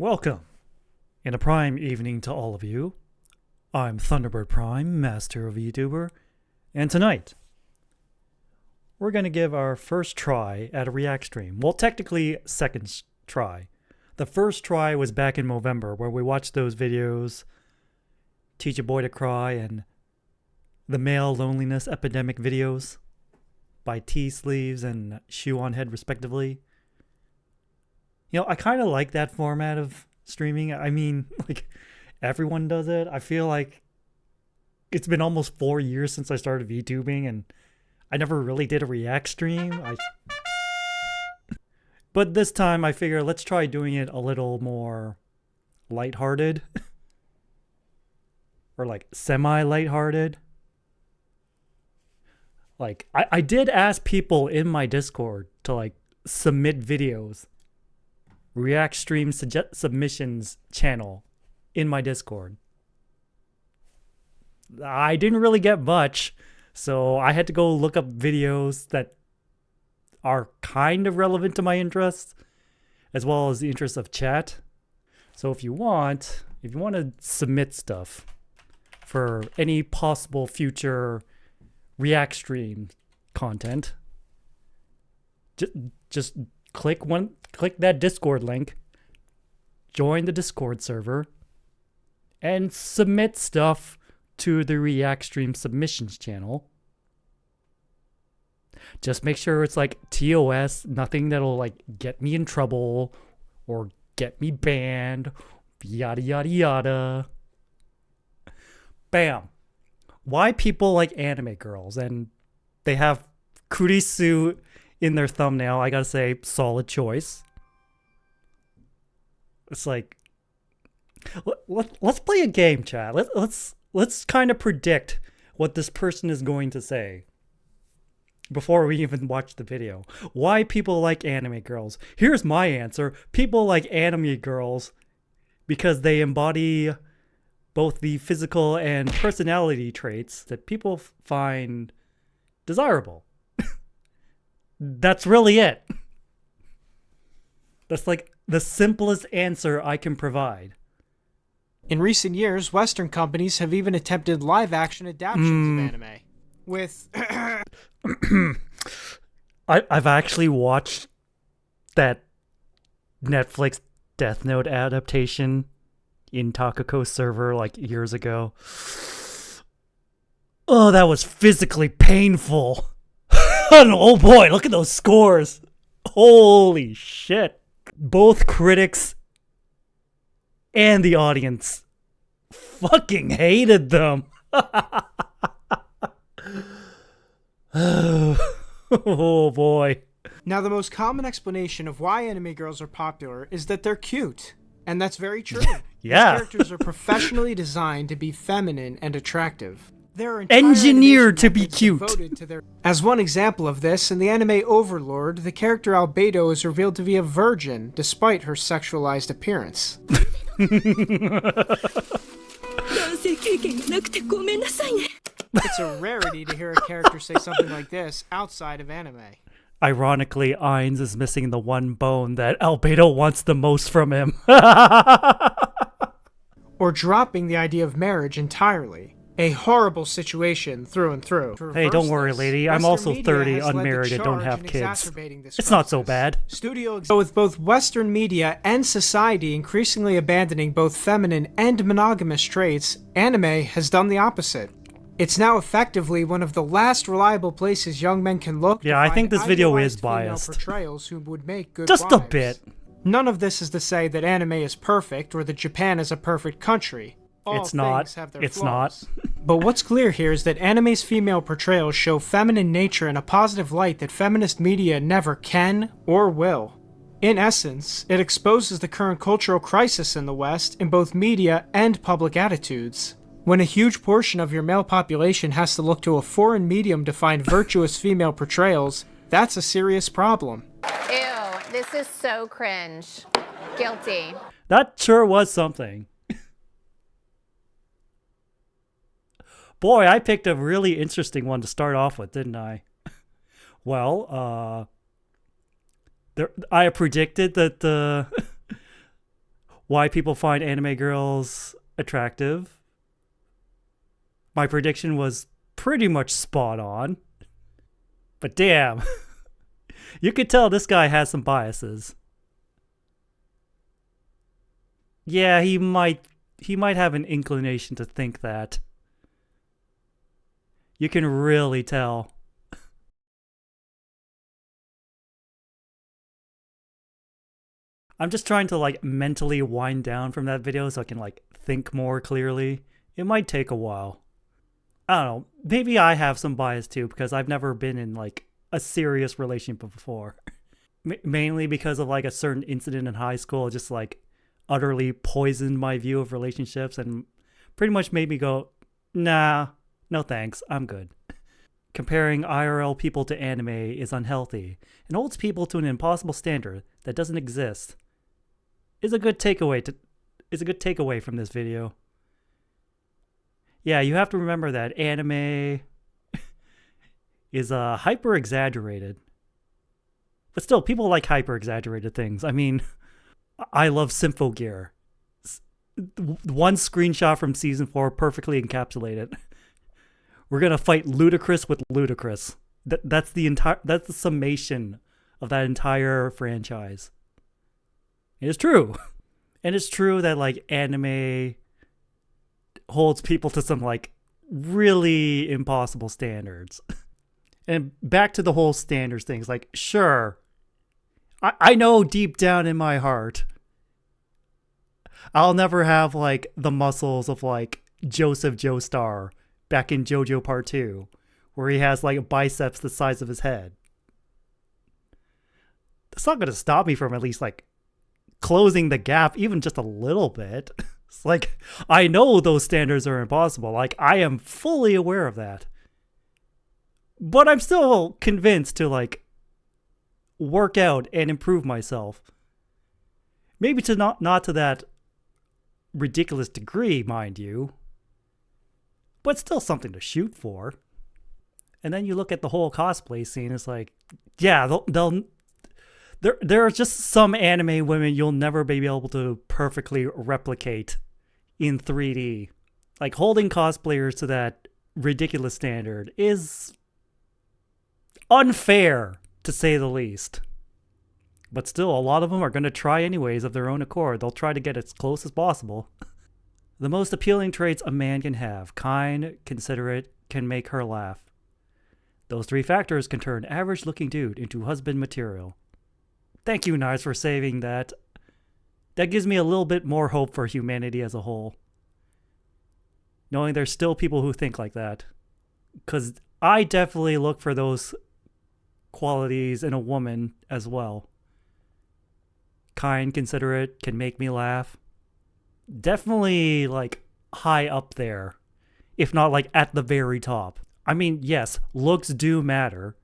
Welcome, and a prime evening to all of you. I'm Thunderbird Prime, master of YouTuber, and tonight, we're going to give our first try at a React stream. Well, technically, second try. The first try was back in November, where we watched those videos, Teach a Boy to Cry, and the Male Loneliness Epidemic videos by T-Sleeves and Shoe on Head, respectively. You know, I kind of like that format of streaming. I mean, like, everyone does it. I feel like it's been almost 4 years since I started VTubing, and I never really did a React stream. But this time, I figure let's try doing it a little more lighthearted. Or, like, semi-lighthearted. Like, I did ask people in my Discord to, like, submit videos. React stream submissions channel in my Discord. I didn't really get much, so I had to go look up videos that are kind of relevant to my interests, as well as the interests of chat. So if you want to submit stuff for any possible future React stream content, just click that Discord link, join the Discord server, and submit stuff to the React stream submissions channel. Just make sure it's like TOS, nothing that'll like get me in trouble or get me banned, yada yada yada. Bam. Why people like anime girls, and they have kurisu in their thumbnail. I gotta say, solid choice. It's like, let's play a game, chat. Let's kind of predict what this person is going to say before we even watch the video. Why people like anime girls? Here's my answer. People like anime girls because they embody both the physical and personality traits that people find desirable. That's really it. That's like the simplest answer I can provide. In recent years, Western companies have even attempted live-action adaptations of anime. With... I've actually watched that Netflix Death Note adaptation in Takako server like years ago. Oh, that was physically painful. Oh boy, look at those scores. Holy shit. Both critics and the audience fucking hated them. Oh boy. Now, the most common explanation of why anime girls are popular is that they're cute. And that's very true. Yeah. These characters are professionally designed to be feminine and attractive. They're engineered to be cute. As one example of this, in the anime Overlord, the character Albedo is revealed to be a virgin, despite her sexualized appearance. It's a rarity to hear a character say something like this outside of anime. Ironically, Ainz is missing the one bone that Albedo wants the most from him. Or dropping the idea of marriage entirely. A horrible situation through and through. Hey, don't worry, lady. I'm also 30, unmarried, and don't have kids. It's not so bad. With both Western media and society increasingly abandoning both feminine and monogamous traits, anime has done the opposite. It's now effectively one of the last reliable places young men can look. Yeah, I think this video is biased. Portrayals who would make good Just wives. a bit. None of this is to say that anime is perfect or that Japan is a perfect country. It's not. It's not. But what's clear here is that anime's female portrayals show feminine nature in a positive light that feminist media never can or will. In essence, it exposes the current cultural crisis in the West in both media and public attitudes. When a huge portion of your male population has to look to a foreign medium to find virtuous female portrayals, that's a serious problem. Ew, this is so cringe. Guilty. That sure was something. Boy, I picked a really interesting one to start off with, didn't I? Well, I predicted that why people find anime girls attractive. My prediction was pretty much spot on. But damn, you could tell this guy has some biases. Yeah, he might have an inclination to think that. You can really tell. I'm just trying to like mentally wind down from that video so I can like think more clearly. It might take a while. I don't know. Maybe I have some bias too because I've never been in like a serious relationship before. Mainly because of like a certain incident in high school just like utterly poisoned my view of relationships and pretty much made me go, nah, no thanks, I'm good. Comparing IRL people to anime is unhealthy and holds people to an impossible standard that doesn't exist. Is a good takeaway from this video. Yeah, you have to remember that anime is hyper exaggerated. But still, people like hyper exaggerated things. I mean, I love Symphogear. One screenshot from season 4 perfectly encapsulated. We're gonna fight ludicrous with ludicrous. That's the summation of that entire franchise. It is true. And it's true that like anime holds people to some like really impossible standards. And back to the whole standards things, like sure, I know deep down in my heart I'll never have like the muscles of like Joseph Joestar back in JoJo Part 2, where he has like biceps the size of his head. That's not going to stop me from at least like closing the gap even just a little bit. It's like, I know those standards are impossible. Like, I am fully aware of that. But I'm still convinced to like work out and improve myself. Maybe to not to that ridiculous degree, mind you, but still something to shoot for. And then you look at the whole cosplay scene, it's like, yeah, there are just some anime women you'll never be able to perfectly replicate in 3D. Like, holding cosplayers to that ridiculous standard is unfair, to say the least. But still, a lot of them are going to try anyways of their own accord. They'll try to get as close as possible. The most appealing traits a man can have: kind, considerate, can make her laugh. Those 3 factors can turn an average-looking dude into husband material. Thank you, Knives, for saving that. That gives me a little bit more hope for humanity as a whole. Knowing there's still people who think like that. Because I definitely look for those qualities in a woman as well. Kind, considerate, can make me laugh. Definitely like high up there, if not like at the very top. I mean, yes, looks do matter.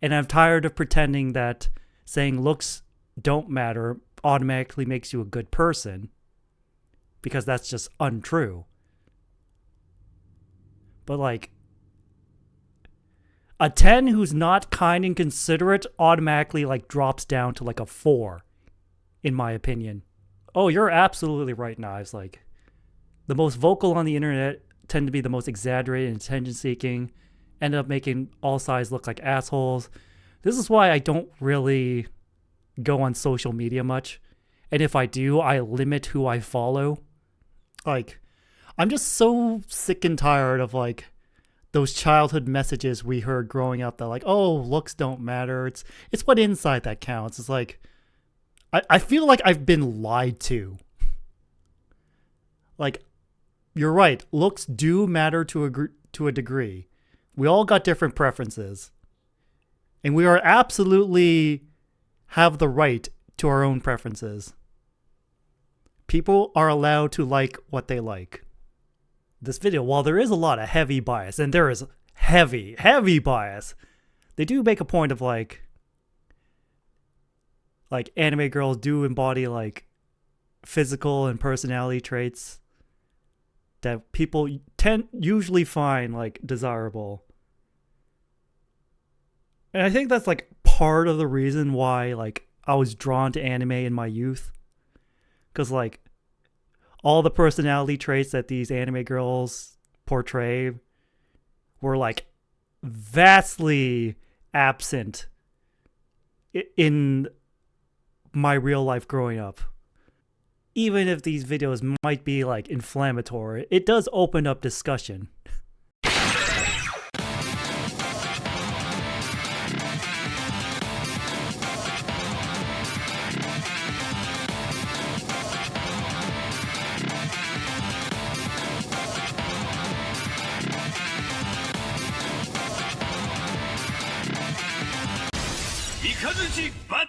And I'm tired of pretending that saying looks don't matter automatically makes you a good person, because that's just untrue. But like, a 10 who's not kind and considerate automatically like drops down to like a 4, in my opinion. Oh, you're absolutely right, Knives. Like, the most vocal on the internet tend to be the most exaggerated and attention-seeking, end up making all sides look like assholes. This is why I don't really go on social media much. And if I do, I limit who I follow. Like, I'm just so sick and tired of like those childhood messages we heard growing up that like, oh, looks don't matter. It's what inside that counts. It's like, I feel like I've been lied to. Like, you're right. Looks do matter to a degree. We all got different preferences. And we are absolutely have the right to our own preferences. People are allowed to like what they like. This video, while there is a lot of heavy bias, and there is heavy bias, they do make a point of like anime girls do embody like physical and personality traits that people usually find like desirable. And I think that's like part of the reason why like I was drawn to anime in my youth. Because, like, all the personality traits that these anime girls portray were, like, vastly absent in my real life growing up. Even if these videos might be, like, inflammatory, it does open up discussion. Ikazuchi Bat